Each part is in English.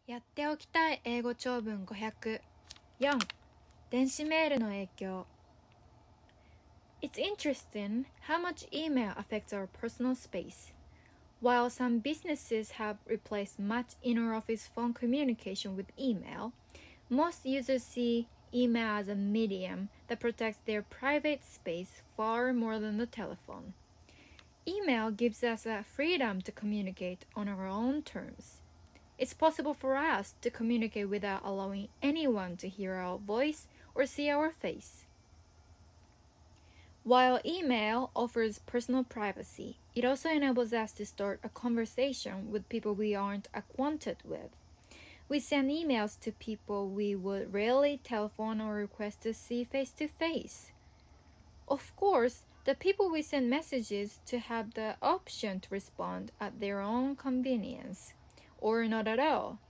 やっておきたい英語長文500 4. 電子メールの影響 It's interesting how much email affects our personal space. While some businesses have replaced much inter-office phone communication with email, most users see email as a medium that protects their private space far more than the telephone. Email gives us a freedom to communicate on our own terms.It's possible for us to communicate without allowing anyone to hear our voice or see our face. While email offers personal privacy, it also enables us to start a conversation with people we aren't acquainted with. We send emails to people we would rarely telephone or request to see face to face. Of course, the people we send messages to have the option to respond at their own convenience.Or not at all.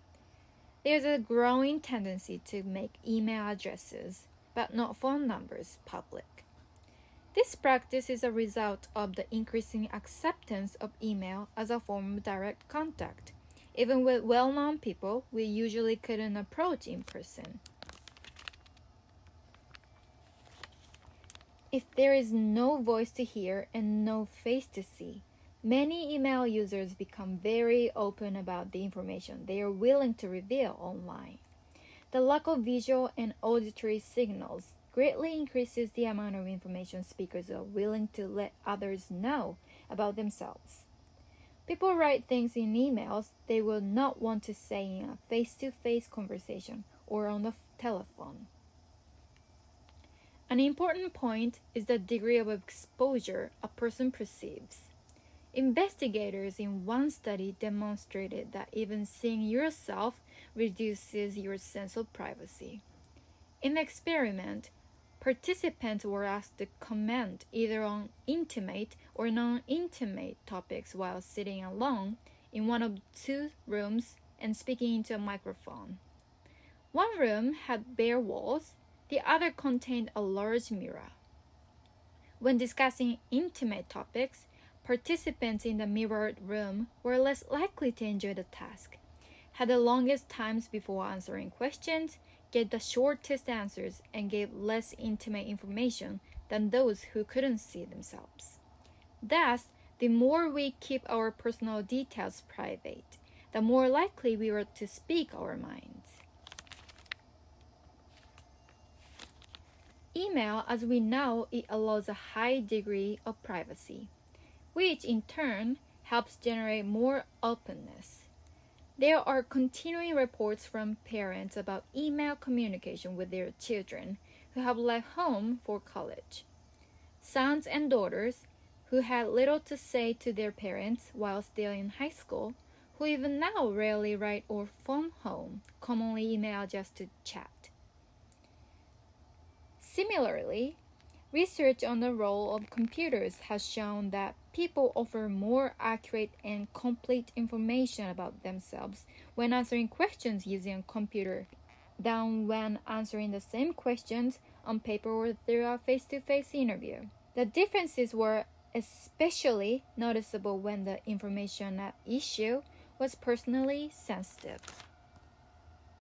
There's a growing tendency to make email addresses, but not phone numbers, public. This practice is a result of the increasing acceptance of email as a form of direct contact, even with well-known people we usually couldn't approach in person. If there is no voice to hear and no face to see,Many email users become very open about the information they are willing to reveal online. The lack of visual and auditory signals greatly increases the amount of information speakers are willing to let others know about themselves. People write things in emails they will not want to say in a face-to-face conversation or on the telephone. An important point is the degree of exposure a person perceives.Investigators in one study demonstrated that even seeing yourself reduces your sense of privacy. In the experiment, participants were asked to comment either on intimate or non-intimate topics while sitting alone in one of two rooms and speaking into a microphone. One room had bare walls, the other contained a large mirror. When discussing intimate topics,Participants in the mirrored room were less likely to enjoy the task, had the longest times before answering questions, gave the shortest answers, and gave less intimate information than those who couldn't see themselves. Thus, the more we keep our personal details private, the more likely we are to speak our minds. Email, as we know, it allows a high degree of privacy.which in turn helps generate more openness. There are continuing reports from parents about email communication with their children who have left home for college. Sons and daughters who had little to say to their parents while still in high school, who even now rarely write or phone home, commonly email just to chat. Similarly,Research on the role of computers has shown that people offer more accurate and complete information about themselves when answering questions using a computer than when answering the same questions on paper or through a face-to-face interview. The differences were especially noticeable when the information at issue was personally sensitive.